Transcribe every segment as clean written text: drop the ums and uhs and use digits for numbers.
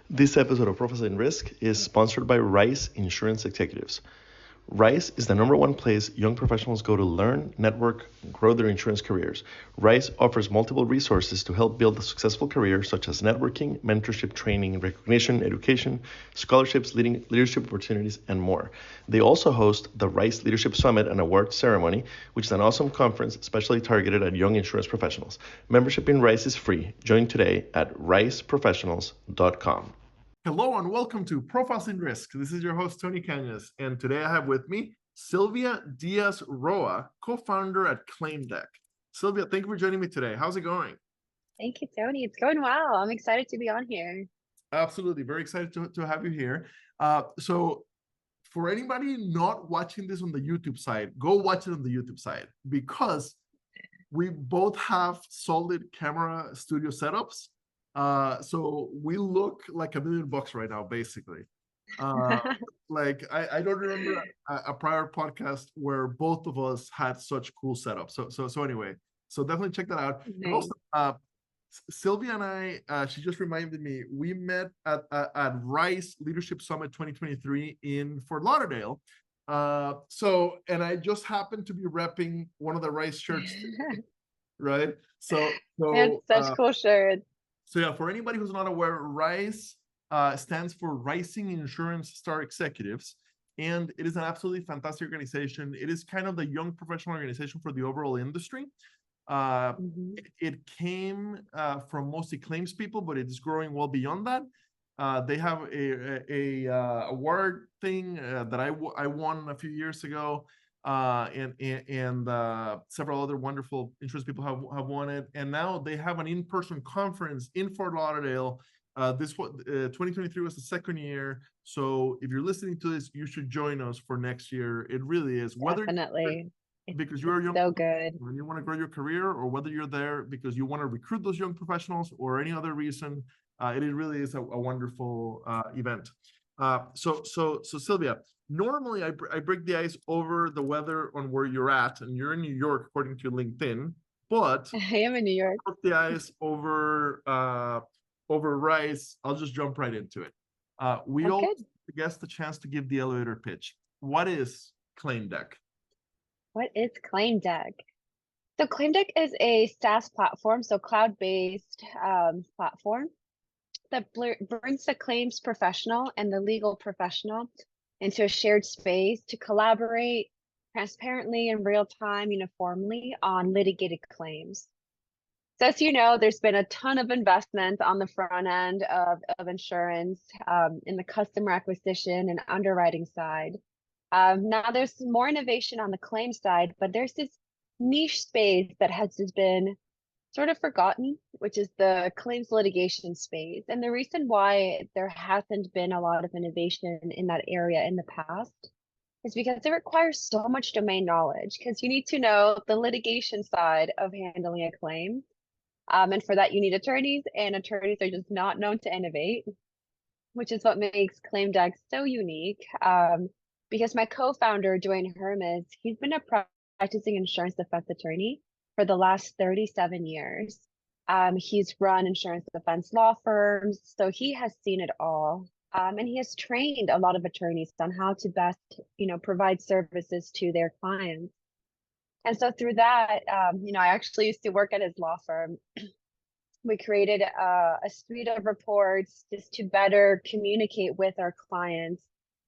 This episode of Profiles in Risk is sponsored by Rice Insurance Executives. Rice is the number one place young professionals go to learn, network, and grow their insurance careers. Rice offers multiple resources to help build a successful career, such as networking, mentorship, training, recognition, education, scholarships, leadership opportunities, and more. They also host the Rice Leadership Summit and Award Ceremony, which is an awesome conference specially targeted at young insurance professionals. Membership in Rice is free. Join today at riceprofessionals.com. Hello and welcome to Profiles in Risk. This is your host, Tony Cañas, and today I have with me Silvia Diaz-Roa, co-founder at ClaimDeck. Silvia, thank you for joining me today. How's it going? Thank you, Tony. It's going well. I'm excited to be on here. Absolutely. Very excited to have you here. So for anybody not watching this on the YouTube side, go watch it on the YouTube side because we both have solid camera studio setups. So we look like $1 million right now, basically. Like I don't remember a prior podcast where both of us had such cool setups. So anyway, so definitely check that out. Nice. Also, Sylvia and I, she just reminded me, we met at Rice Leadership Summit 2023 in Fort Lauderdale. And I just happened to be repping one of the Rice shirts today, right? So It's such cool shirts. So yeah, for anybody who's not aware, RISE stands for Rising Insurance Star Executives, and it is an absolutely fantastic organization. It is kind of the young professional organization for the overall industry. It came from mostly claims people, but it is growing well beyond that. They have a award thing that I won a few years ago. And several other wonderful insurance people have won it, and now they have an in-person conference in Fort Lauderdale. 2023 was the second year, so if you're listening to this, you should join us for next year. It really is, whether definitely because you're young, so good, and you want to grow your career, or whether you're there because you want to recruit those young professionals, or any other reason. It really is a wonderful event. So Sylvia, normally I break the ice over the weather on where you're at, and you're in New York according to LinkedIn, but I am in New York. I broke the ice over Rice. I'll just jump right into it. We all give the guests the chance to give the elevator pitch. What is ClaimDeck? What is ClaimDeck? So ClaimDeck is a SaaS platform, so cloud-based platform that brings the claims professional and the legal professional into a shared space to collaborate transparently in real time, uniformly on litigated claims. So as you know, there's been a ton of investment on the front end of insurance in the customer acquisition and underwriting side. Now there's more innovation on the claim side, but there's this niche space that has just been sort of forgotten, which is the claims litigation space. And the reason why there hasn't been a lot of innovation in that area in the past is because it requires so much domain knowledge, because you need to know the litigation side of handling a claim. And for that, you need attorneys, and attorneys are just not known to innovate, which is what makes ClaimDeck so unique. Because my co-founder, Dwayne Hermes, he's been a practicing insurance defense attorney for the last 37 years. He's run insurance defense law firms, so he has seen it all. And he has trained a lot of attorneys on how to best, provide services to their clients. And so through that, I actually used to work at his law firm. We created a suite of reports just to better communicate with our clients.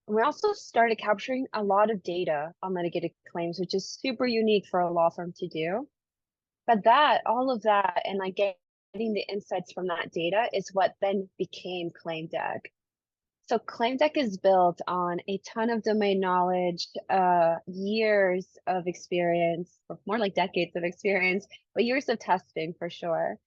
And we also started capturing a lot of data on litigated claims, which is super unique for a law firm to do. But all of that, and like getting the insights from that data is what then became ClaimDeck. So ClaimDeck is built on a ton of domain knowledge, years of experience, or more like decades of experience, but years of testing for sure,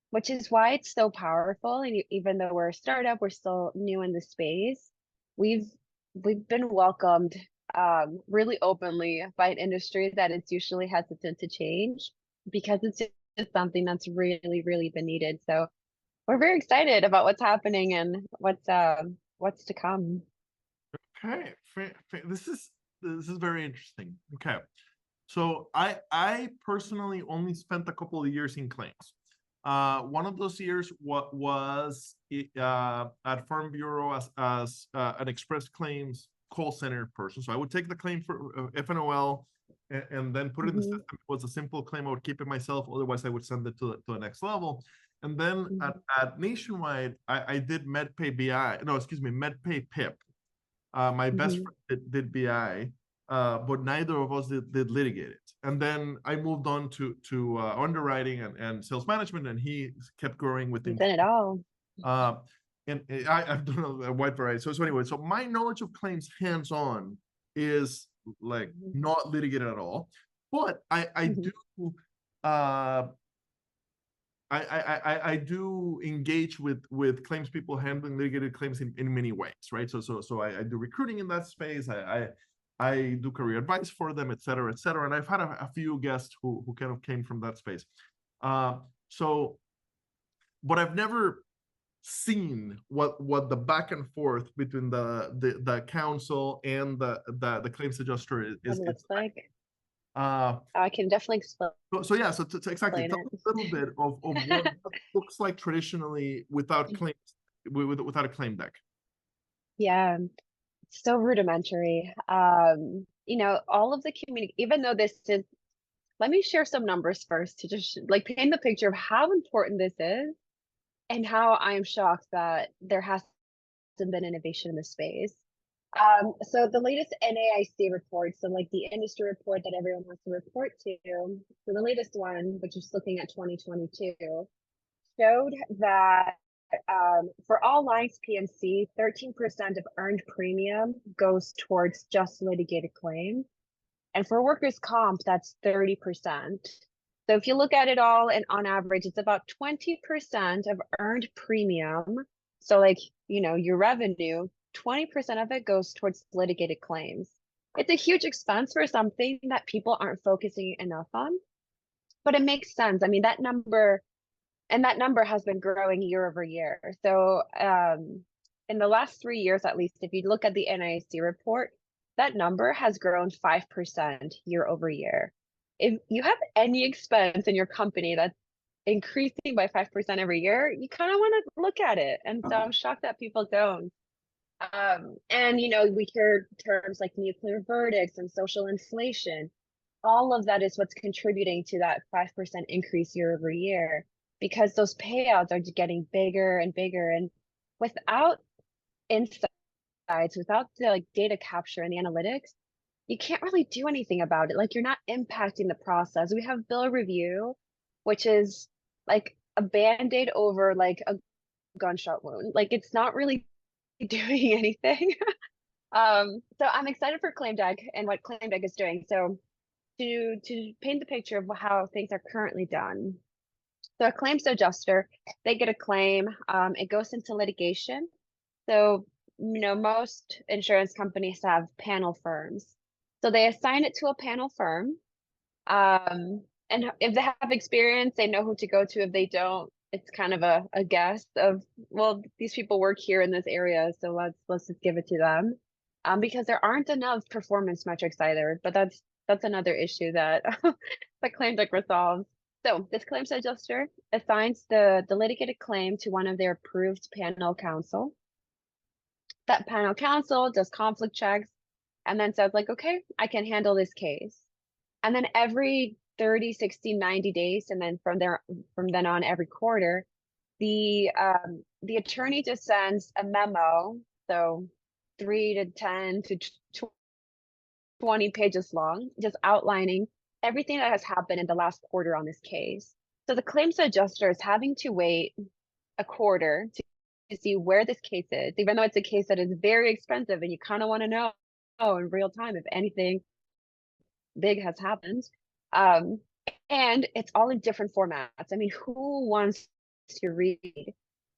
which is why it's so powerful. And even though we're a startup, we're still new in the space. We've been welcomed really openly by an industry that is usually hesitant to change, because it's just something that's really, really been needed. So we're very excited about what's happening and what's to come. Okay, this is very interesting. Okay, so I personally only spent a couple of years in claims. One of those years was at Farm Bureau as an express claims call center person. So I would take the claim for FNOL and then put it in the system. It was a simple claim. I would keep it myself. Otherwise, I would send it to the next level. And then at Nationwide, I did MedPay BI. No, excuse me, MedPay PIP. My best friend did BI, but neither of us did litigate it. And then I moved on to underwriting and sales management, and he kept growing within. You've done it all. And I've done a wide variety. So anyway, so my knowledge of claims hands-on is like not litigated at all, but I do I do engage with claims people handling litigated claims in many ways, right? So I do recruiting in that space. I do career advice for them, et cetera, et cetera. And I've had a few guests who kind of came from that space. But I've never seen what the back and forth between the counsel and the claims adjuster is looks like. I can definitely explain. So yeah, so exactly talk a little bit of what it looks like traditionally without claims, without a claim deck. Yeah, so rudimentary. You know, all of the community, even though this is, let me share some numbers first to just like paint the picture of how important this is and how I'm shocked that there hasn't been innovation in this space. So the latest NAIC report, so like the industry report that everyone wants to report to, so the latest one, which is looking at 2022, showed that for all lines PNC, 13% of earned premium goes towards just litigated claims. And for workers' comp, that's 30%. So if you look at it all, and on average, it's about 20% of earned premium. So like, you know, your revenue, 20% of it goes towards litigated claims. It's a huge expense for something that people aren't focusing enough on, but it makes sense. I mean, that number has been growing year over year. So in the last 3 years, at least, if you look at the NIC report, that number has grown 5% year over year. If you have any expense in your company that's increasing by 5% every year, you kind of want to look at it. And so I'm shocked that people don't. And, you know, we hear terms like nuclear verdicts and social inflation. All of that is what's contributing to that 5% increase year over year, because those payouts are getting bigger and bigger. And without insights, without the like data capture and the analytics, you can't really do anything about it. Like, you're not impacting the process. We have bill review, which is like a band-aid over like a gunshot wound. Like, it's not really doing anything. So I'm excited for ClaimDeck and what ClaimDeck is doing. So to paint the picture of how things are currently done. So a claims adjuster, they get a claim, it goes into litigation. So, you know, most insurance companies have panel firms. So they assign it to a panel firm. And if they have experience, they know who to go to. If they don't, it's kind of a guess of, well, these people work here in this area, so let's just give it to them. Because there aren't enough performance metrics either, but that's another issue that the ClaimDeck resolves. So this claims adjuster assigns the litigated claim to one of their approved panel counsel. That panel counsel does conflict checks and then says like, okay, I can handle this case. And then every 30, 60, 90 days, and then from then on every quarter, the attorney just sends a memo, so 3 to 10 to 20 pages long, just outlining everything that has happened in the last quarter on this case. So the claims adjuster is having to wait a quarter to see where this case is, even though it's a case that is very expensive and you kind of want to know in real time if anything big has happened. And it's all in different formats. I mean, who wants to read,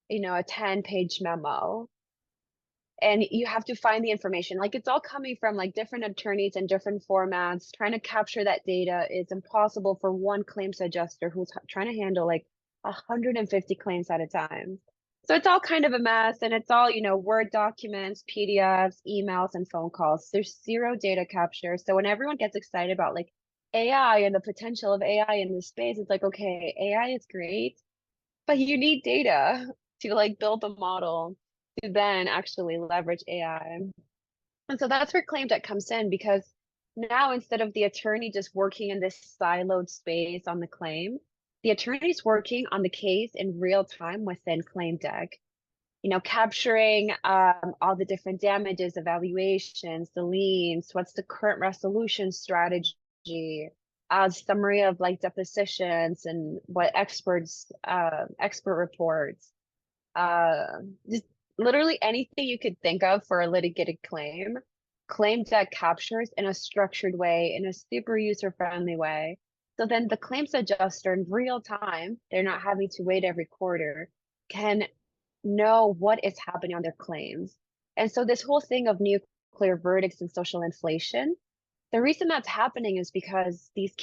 you know, a 10-page memo? And you have to find the information. Like, it's all coming from like different attorneys and different formats. Trying to capture that data is impossible for one claims adjuster who's trying to handle like 150 claims at a time. So it's all kind of a mess, and it's all, you know, Word documents, PDFs, emails, and phone calls. There's zero data capture. So when everyone gets excited about like AI and the potential of AI in this space, it's like, okay, AI is great, but you need data to like build the model to then actually leverage AI. And so that's where ClaimDeck comes in, because now instead of the attorney just working in this siloed space on the claim, the attorney's working on the case in real time within ClaimDeck. You know, capturing all the different damages, evaluations, the liens, what's the current resolution strategy, summary of like depositions and what expert reports, just literally anything you could think of for a litigated claim. ClaimDeck captures in a structured way, in a super user-friendly way. So then the claims adjuster in real time, they're not having to wait every quarter, can know what is happening on their claims. And so this whole thing of nuclear verdicts and social inflation, the reason that's happening is because these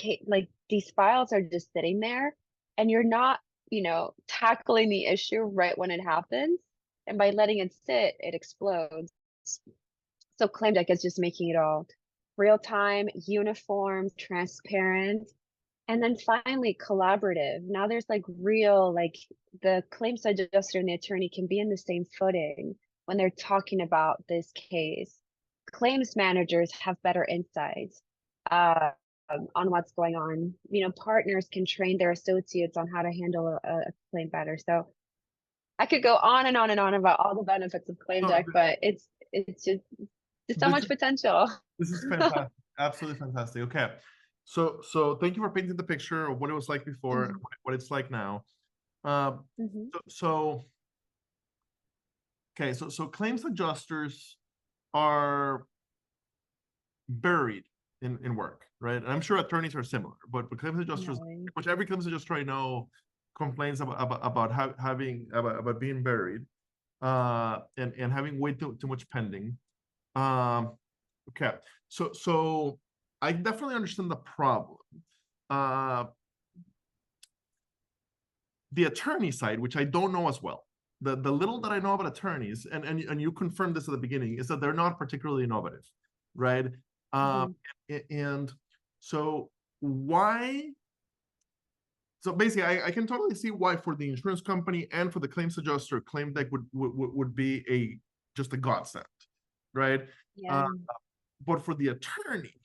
files are just sitting there, and you're not, you know, tackling the issue right when it happens. And by letting it sit, it explodes. So ClaimDeck is just making it all real time, uniform, transparent, and then finally collaborative. Now there's like real, like the claims adjuster and the attorney can be in the same footing when they're talking about this case. Claims managers have better insights on what's going on. You know, partners can train their associates on how to handle a claim better. So I could go on and on and on about all the benefits of ClaimDeck, but it's just so much potential. This is fantastic. Absolutely fantastic. Okay. So thank you for painting the picture of what it was like before, and what it's like now. So claims adjusters are buried in work, right? And I'm sure attorneys are similar, but claims adjusters, which every claims adjuster I know complains about being buried, and having way too much pending. Okay, so I definitely understand the problem. The attorney side, which I don't know as well, the little that I know about attorneys, and you confirmed this at the beginning, is that they're not particularly innovative, right? And so why? So basically, I can totally see why for the insurance company and for the claims adjuster, ClaimDeck would be just a godsend, right? Yeah. But for the attorney,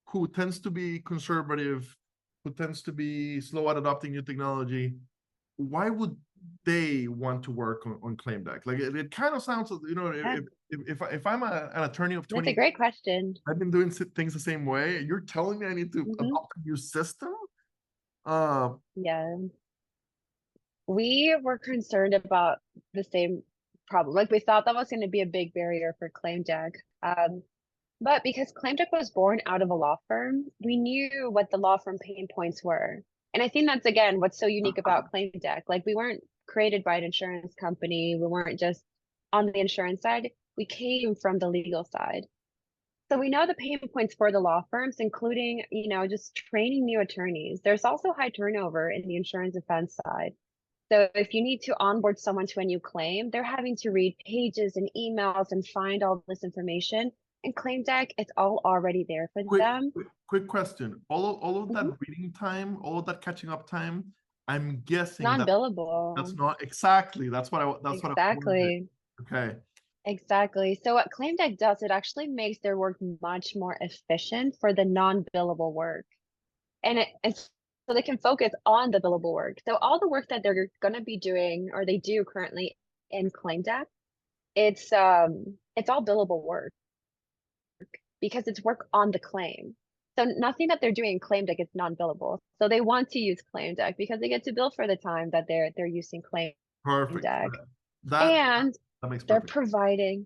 who tends to be conservative, who tends to be slow at adopting new technology, why would they want to work on ClaimDeck? Like it kind of sounds, you know, if I'm an attorney of 20, that's a great question. I've been doing things the same way. You're telling me I need to adopt a new system? Yeah. We were concerned about the same problem. Like we thought that was going to be a big barrier for ClaimDeck. But because ClaimDeck was born out of a law firm, we knew what the law firm pain points were. And I think that's, again, what's so unique about ClaimDeck. Like we weren't created by an insurance company. We weren't just on the insurance side. We came from the legal side. So we know the pain points for the law firms, including, you know, just training new attorneys. There's also high turnover in the insurance defense side. So if you need to onboard someone to a new claim, they're having to read pages and emails and find all this information. And ClaimDeck, it's all already there for them. Quick question. All of that reading time, all of that catching up time, I'm guessing non-billable. That's not exactly. That's what I wanted. Okay. Exactly. So what ClaimDeck does, it actually makes their work much more efficient for the non-billable work. And so they can focus on the billable work. So all the work that they're going to be doing, or they do currently in ClaimDeck, it's all billable work because it's work on the claim. So nothing that they're doing in ClaimDeck is non-billable. So they want to use ClaimDeck because they get to bill for the time that they're using ClaimDeck. Perfect. And that makes they're perfect. providing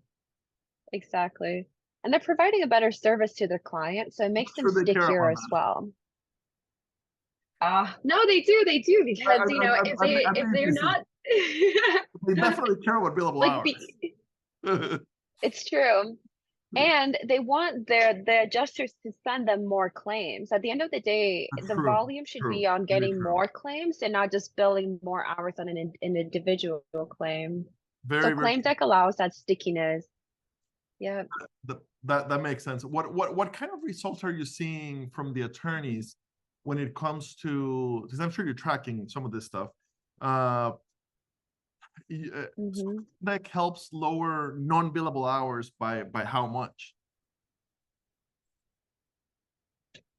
exactly. And they're providing a better service to their client, so it makes them stickier as well. No, they do because you know if they're not, they definitely care about billable hours. It's true, and they want the adjusters to send them more claims. At the end of the day, the volume should be on getting more claims and not just billing more hours on an individual claim. So ClaimDeck allows that stickiness. Yeah. That makes sense. What kind of results are you seeing from the attorneys when it comes to, because I'm sure you're tracking some of this stuff, Mhm. That helps lower non-billable hours by how much?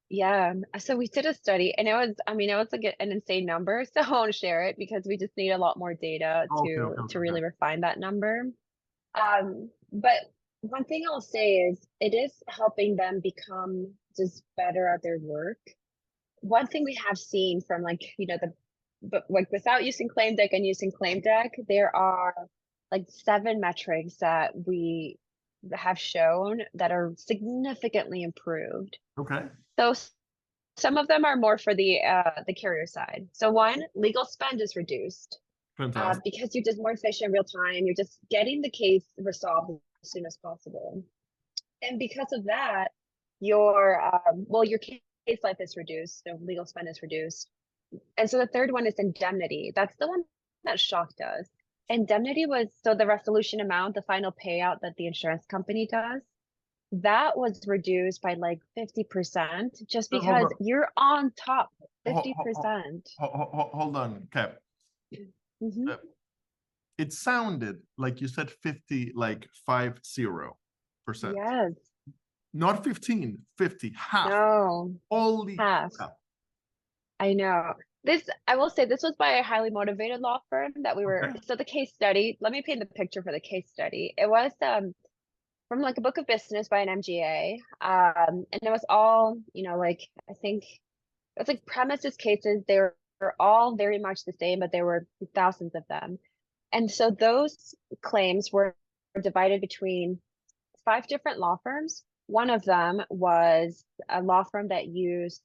Yeah. So we did a study and I mean, it was like an insane number. So I won't share it because we just need a lot more data Okay, okay, to okay. really refine that number. But one thing I'll say is it is helping them become just better at their work. One thing we have seen from like, but like without using ClaimDeck and using ClaimDeck, there are like 7 metrics that we have shown that are significantly improved. Okay, So some of them are more for the carrier side. So one, legal spend is reduced fantastic. because you're just more efficient real time. You're just getting the case resolved as soon as possible. And because of that, your case life is reduced, so legal spend is reduced. And so the third one is indemnity. That's the one that shocked us. Indemnity was so the resolution amount, the final payout that the insurance company does, that was reduced by like 50% just So hold because on, you're on top ho- ho- 50%. hold on, Cap. Hmm. Uh, It sounded like you said 50, like 50%. Yes. Not 15, 50, half. No, Holy half. crap. I know. I will say this was by a highly motivated law firm that Okay. so the case study, let me paint the picture for the case study. It was from like a book of business by an MGA. And it was all, like I think it's like premises cases. They were all very much the same, but there were thousands of them. And so those claims were divided between 5 different law firms. One of them was a law firm that used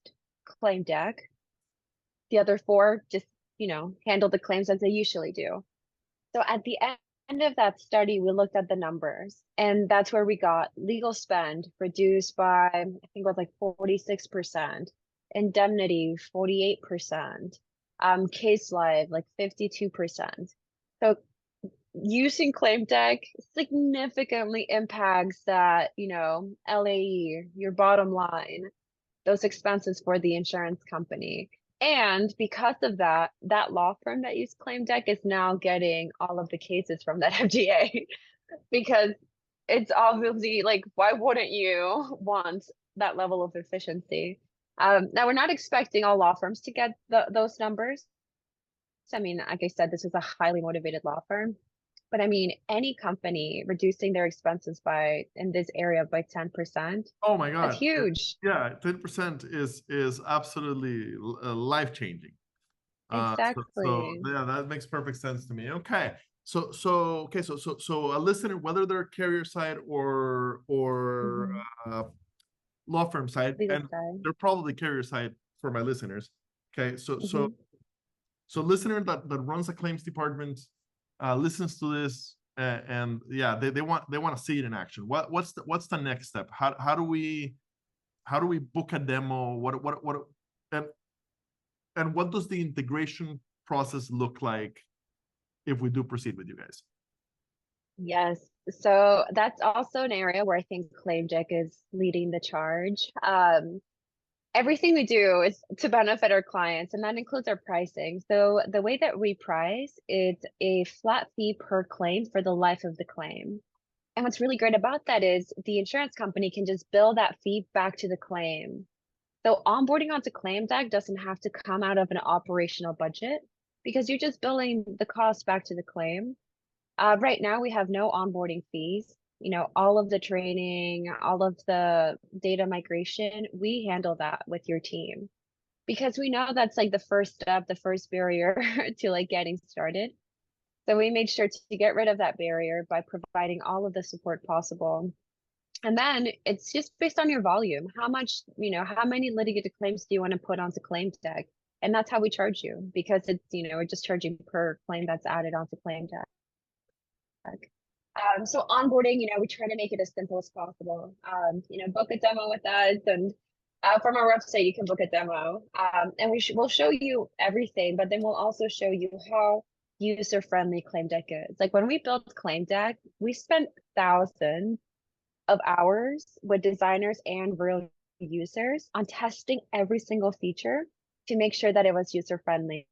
ClaimDeck. The other 4 just, handled the claims as they usually do. So at the end of that study, we looked at the numbers, and that's where we got legal spend reduced by, I think it was like 46%, indemnity 48%, case life like 52%. So using ClaimDeck significantly impacts that, LAE, your bottom line, those expenses for the insurance company. And because of that, that law firm that used ClaimDeck is now getting all of the cases from that MGA because it's obviously like, why wouldn't you want that level of efficiency? Now, we're not expecting all law firms to get those numbers. I mean, like I said, this is a highly motivated law firm. But I mean, any company reducing their expenses in this area by 10%, Oh my that's God. huge. Yeah, 10% is absolutely life-changing. So Exactly. yeah, that makes perfect sense to me. Okay. So a listener, whether they're carrier side or Mhm. law firm side, Legal and side. they're probably carrier side for my listeners. Okay, Mhm. so listener that runs a claims department listens to this and yeah, they want to see it in action. What's the next step? How do we book a demo? What and and what does the integration process look like if we do proceed with you guys? Yes. So that's also an area where I think ClaimDeck is leading the charge. Everything we do is to benefit our clients, and that includes our pricing. So the way that we price is a flat fee per claim for the life of the claim. And what's really great about that is the insurance company can just bill that fee back to the claim. So onboarding onto ClaimDeck doesn't have to come out of an operational budget because you're just billing the cost back to the claim. Right now, we have no onboarding fees. All of the training, all of the data migration, we handle that with your team because we know that's like the first step, the first barrier to like getting started. So we made sure to get rid of that barrier by providing all of the support possible. And then it's just based on your volume. How many litigated claims do you want to put onto ClaimDeck? And that's how we charge you because we're just charging per claim that's added onto ClaimDeck. So onboarding, we try to make it as simple as possible. Book a demo with us, and from our website, you can book a demo. And we'll show you everything, but then we'll also show you how user-friendly ClaimDeck is. Like when we built ClaimDeck, we spent thousands of hours with designers and real users on testing every single feature to make sure that it was user-friendly.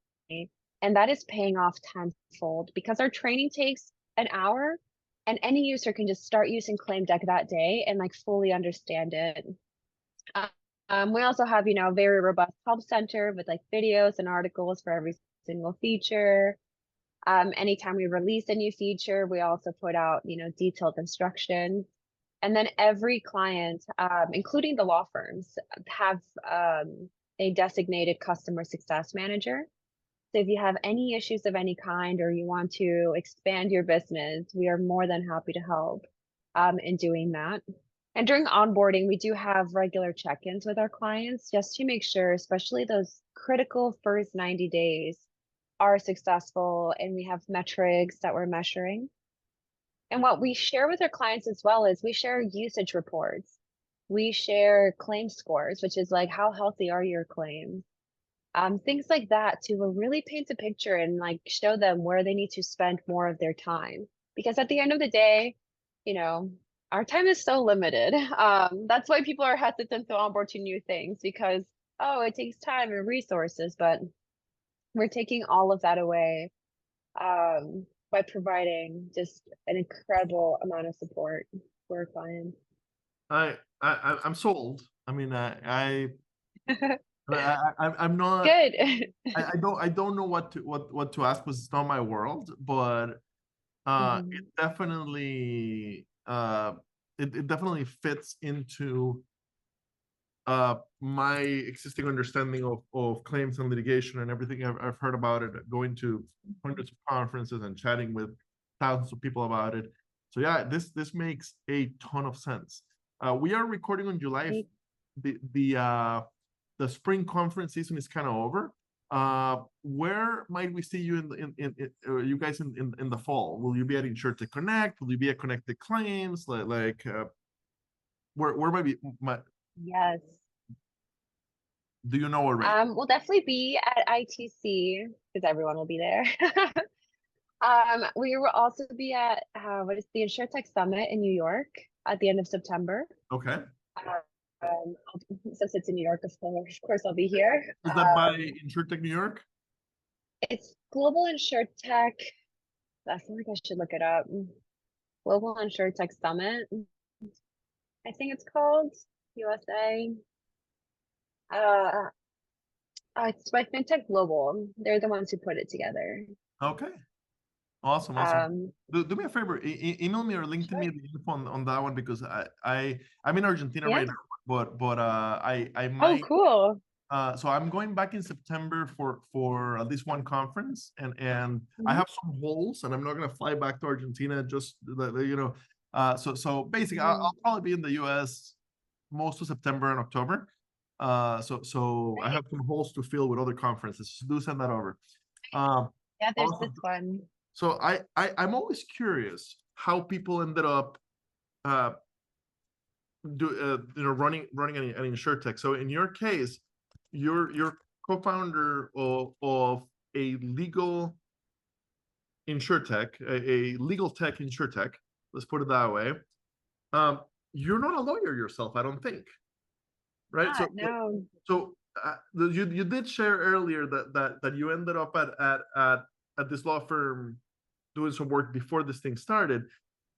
And that is paying off tenfold because our training takes an hour and any user can just start using ClaimDeck that day and like fully understand it. We also have, a very robust help center with like videos and articles for every single feature. Anytime we release a new feature, we also put out, detailed instructions. And then every client, including the law firms, have a designated customer success manager. So if you have any issues of any kind or you want to expand your business, we are more than happy to help in doing that. And during onboarding, we do have regular check-ins with our clients just to make sure, especially those critical first 90 days are successful and we have metrics that we're measuring. And what we share with our clients as well is we share usage reports. We share claim scores, which is like, how healthy are your claims? Things like that to really paint a picture and like show them where they need to spend more of their time. Because at the end of the day, our time is so limited. That's why people are hesitant to onboard to new things because, oh, it takes time and resources, but we're taking all of that away by providing just an incredible amount of support for our clients. I'm sold. I mean, I'm not. Good. I don't know what to ask because it's not my world, but it definitely it definitely fits into my existing understanding of claims and litigation and everything I've heard about it, going to hundreds of conferences and chatting with thousands of people about it. So yeah, this makes a ton of sense. We are recording on July. The spring conference season is kind of over. Where might we see you you guys in the fall? Will you be at InsurTech Connect? Will you be at Connected Claims? Where might be Yes. Do you know already? We'll definitely be at ITC because everyone will be there. We will also be at what is the InsurTech Summit in New York at the end of September. Okay. Since it's in New York, of course I'll be here. Is that by InsurTech New York? It's Global InsurTech. I feel like I should look it up. Global InsurTech Summit. I think it's called USA. It's by FinTech Global. They're the ones who put it together. Okay. Awesome. Do me a favor, email me or LinkedIn me the info on that one because I'm in Argentina right now, but I might. Oh, cool. So I'm going back in September for at least one conference, and I have some holes, and I'm not gonna fly back to Argentina just So basically, I'll probably be in the U.S. most of September and October. So I have some holes to fill with other conferences. So do send that over. Yeah, there's this one. So I'm always curious how people ended up running an InsurTech. So in your case, you're co-founder of a legal InsurTech, a legal tech InsurTech. Let's put it that way. You're not a lawyer yourself, I don't think, right? No. So you did share earlier that you ended up at this law firm doing some work before this thing started.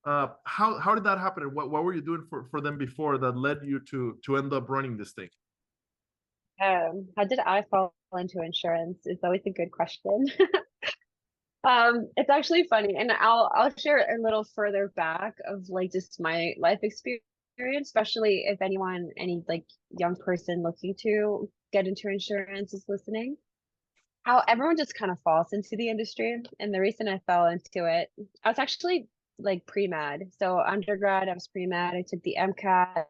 How did that happen? And what were you doing for them before that led you to end up running this thing? How did I fall into insurance? It's always a good question. It's actually funny, and I'll share a little further back of like just my life experience, especially if any like young person looking to get into insurance is listening. How everyone just kind of falls into the industry, and the reason I fell into it, I was actually like pre-med. So undergrad, I was pre-med. I took the MCAT.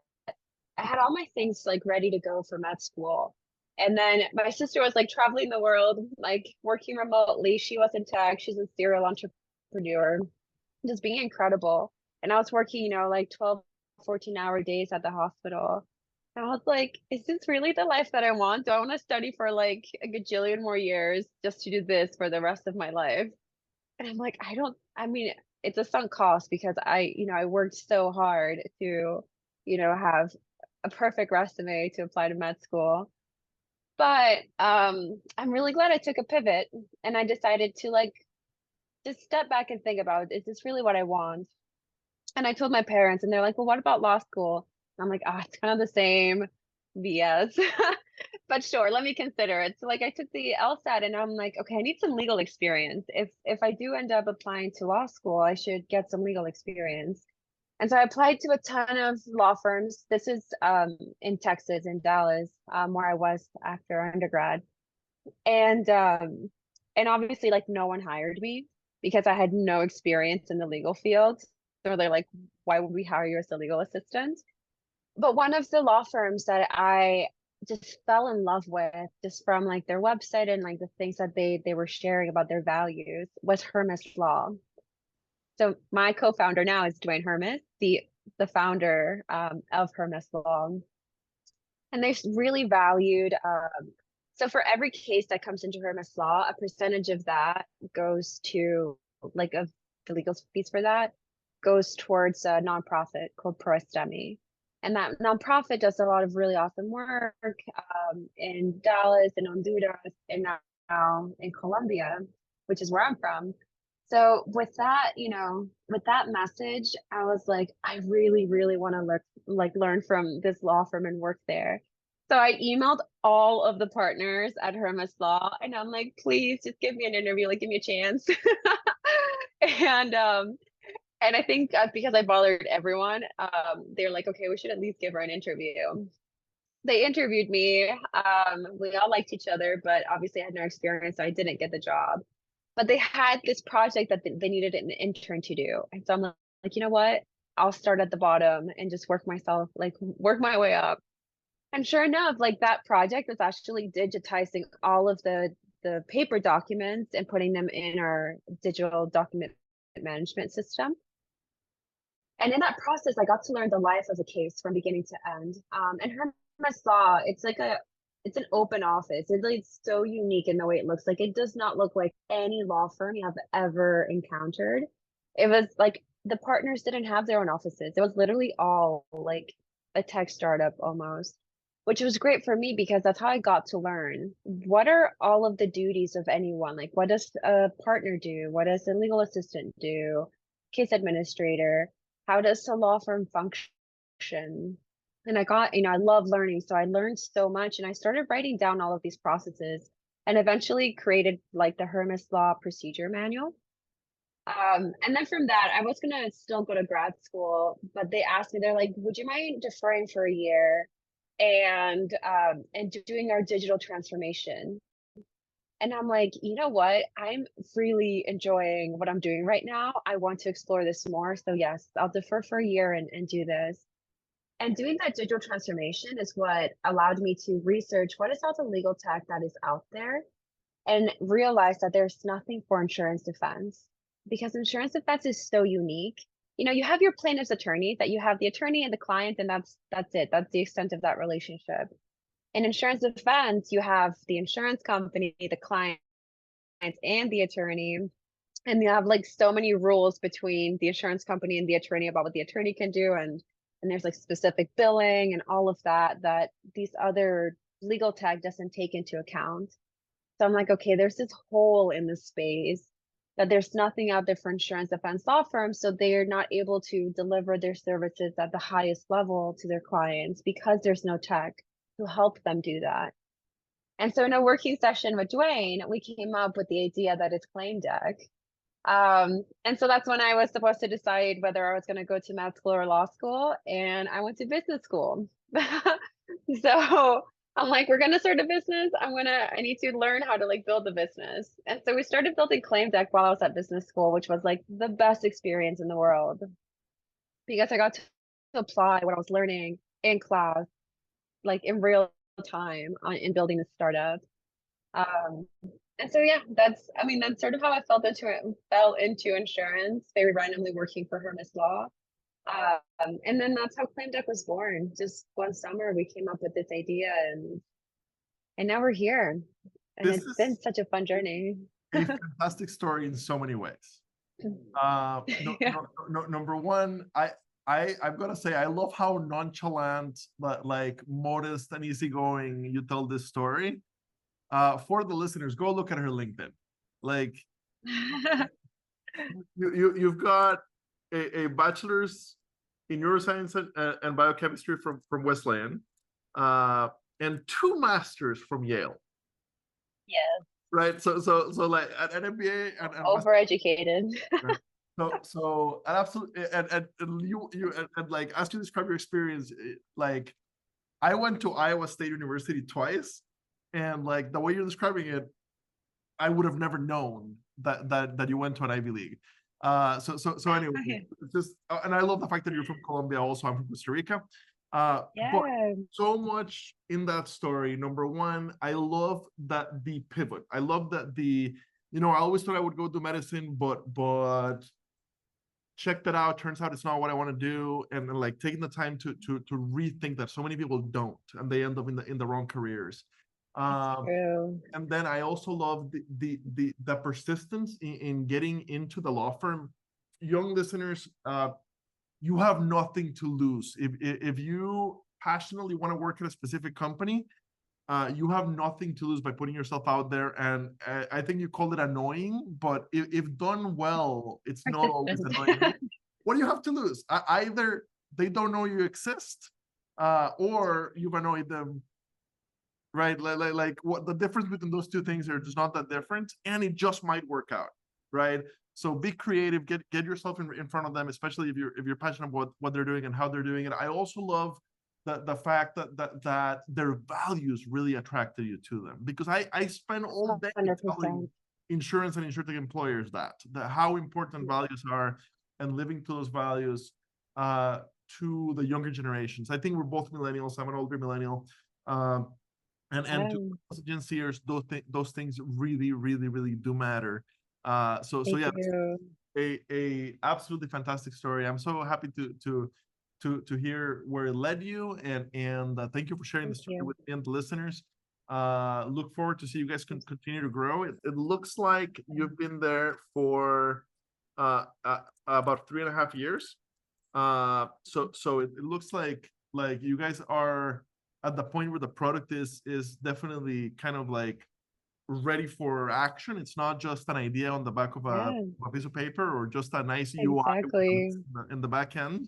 I had all my things like ready to go for med school. And then my sister was like traveling the world, like working remotely. She was in tech. She's a serial entrepreneur, just being incredible. And I was working, like 12, 14-hour days at the hospital. And I was like, is this really the life that I want? Do I want to study for like a gajillion more years just to do this for the rest of my life? And I'm like, it's a sunk cost because I worked so hard to, have a perfect resume to apply to med school. But I'm really glad I took a pivot and I decided to like just step back and think about, is this really what I want? And I told my parents and they're like, well, what about law school? And I'm like, ah, it's kind of the same BS. But sure, let me consider it. So like I took the LSAT and I'm like, okay, I need some legal experience. If I do end up applying to law school, I should get some legal experience. And so I applied to a ton of law firms. This is in Texas, in Dallas, where I was after undergrad. And obviously like no one hired me because I had no experience in the legal field. So they're like, why would we hire you as a legal assistant? But one of the law firms that I just fell in love with just from like their website and like the things that they were sharing about their values was Hermes Law. So my co-founder now is Dwayne Hermes, the founder of Hermes Law. And they really valued so for every case that comes into Hermes Law, a percentage of that goes to like of the legal fees for that goes towards a nonprofit called Pro Estemi. And that nonprofit does a lot of really awesome work in Dallas and Honduras and now in Colombia, which is where I'm from. So with that, with that message, I was like, I really, really want to learn from this law firm and work there. So I emailed all of the partners at Hermes Law and I'm like, please just give me an interview, like give me a chance. And I think because I bothered everyone, they're like, okay, we should at least give her an interview. They interviewed me. We all liked each other, but obviously I had no experience, so I didn't get the job. But they had this project that they needed an intern to do. And so I'm like, you know what? I'll start at the bottom and just work my way up. And sure enough, like that project was actually digitizing all of the paper documents and putting them in our digital document management system. And in that process, I got to learn the life of a case from beginning to end. And Hermes Law, it's an open office. It's so unique in the way it looks. Like it does not look like any law firm you have ever encountered. It was like the partners didn't have their own offices. It was literally all like a tech startup almost, which was great for me because that's how I got to learn what are all of the duties of anyone. Like what does a partner do? What does a legal assistant do? Case administrator? How does a law firm function? And I love learning. So I learned so much and I started writing down all of these processes and eventually created like the Hermes Law procedure manual. And then from that, I was gonna still go to grad school, but they asked me, they're like, would you mind deferring for a year and doing our digital transformation? And I'm like, you know what? I'm really enjoying what I'm doing right now. I want to explore this more. So yes, I'll defer for a year and do this. And doing that digital transformation is what allowed me to research what is all the legal tech that is out there and realize that there's nothing for insurance defense because insurance defense is so unique. You have your plaintiff's attorney, that you have the attorney and the client, and that's it. That's the extent of that relationship. In insurance defense, you have the insurance company, the client, and the attorney. And you have like so many rules between the insurance company and the attorney about what the attorney can do. And there's like specific billing and all of that these other legal tech doesn't take into account. So I'm like, okay, there's this hole in the space that there's nothing out there for insurance defense law firms. So they're not able to deliver their services at the highest level to their clients because there's no tech to help them do that. And so in a working session with Dwayne, we came up with the idea that it's ClaimDeck. And so that's when I was supposed to decide whether I was going to go to med school or law school, and I went to business school. So I'm like, we're going to start a business. I need to learn how to like build the business. And so we started building ClaimDeck while I was at business school, which was like the best experience in the world because I got to apply what I was learning in class, like in real time in building a startup. And so yeah, that's sort of how I fell into insurance, very randomly working for Hermes Law. And then that's how ClaimDeck was born. Just one summer we came up with this idea and now we're here. And it's been such a fun journey. A fantastic story in so many ways. Number one, I've got to say, I love how nonchalant, but like modest and easygoing you tell this story. For the listeners, go look at her LinkedIn. Like you've got a bachelor's in neuroscience and biochemistry from Wesleyan, and 2 masters from Yale. Yeah, Right. So like an MBA and overeducated. right? So and absolutely, and you and like, as you describe your experience, like I went to Iowa State University twice, and like the way you're describing it, I would have never known that you went to an Ivy League. So anyway, it's just and I love the fact that you're from Colombia. Also, I'm from Costa Rica. But Yeah, so much in that story. Number one, I love that the pivot. I love that I always thought I would go do medicine, but check that out. Turns out it's not what I want to do, and then, like, taking the time to rethink that. So many people don't, and they end up in the wrong careers. true. And then I also love the persistence in getting into the law firm. Young listeners, you have nothing to lose if you passionately want to work at a specific company. You have nothing to lose by putting yourself out there. And I think you called it annoying, but if done well, it's not always annoying. What do you have to lose? Either they don't know you exist, or you've annoyed them, right? Like what the difference between those two things are just not that different, and it just might work out, right? So be creative, get yourself in front of them, especially if you're passionate about what they're doing and how they're doing it. I also love the fact that their values really attracted you to them, because I spend all day 100%. telling insurance and insurtech employers that how important values are, and living to those values to the younger generations. I think we're both millennials. I'm an older millennial. And to Gen Zers, those things really, really, really do matter. So yeah, a absolutely fantastic story. I'm so happy to hear where it led you, and thank you for sharing the story with me and the listeners. Look forward to see you guys continue to grow. It looks like you've been there for about 3.5 years. So it looks like you guys are at the point where the product is definitely kind of like ready for action. It's not just an idea on the back of a piece of paper, or just a nice UI in the back end.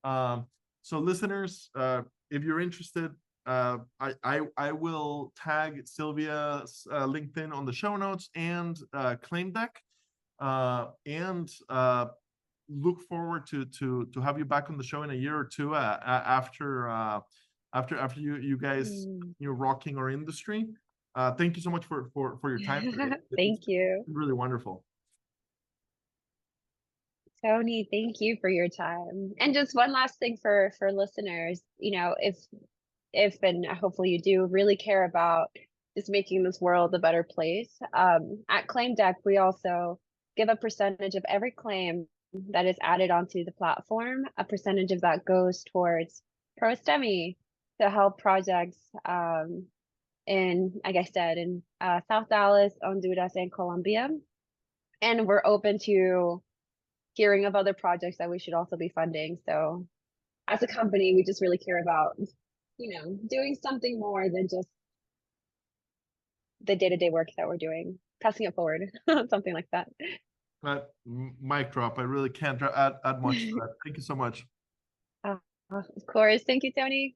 So listeners, if you're interested, I will tag Silvia's LinkedIn on the show notes, and ClaimDeck, and look forward to have you back on the show in a year or two after you guys you're rocking our industry. Thank you so much for your time today. Thank you. Really wonderful. Tony, thank you for your time. And just one last thing for listeners, if and hopefully you do really care about just making this world a better place. At ClaimDeck, we also give a percentage of every claim that is added onto the platform. A percentage of that goes towards ProSTEMI to help projects in, like I said, in South Dallas, Honduras, and Colombia. And we're open to hearing of other projects that we should also be funding. So as a company, we just really care about, doing something more than just the day-to-day work that we're doing, passing it forward, something like that. Mic drop. I really can't add much to that. Thank you so much. Of course. Thank you, Tony.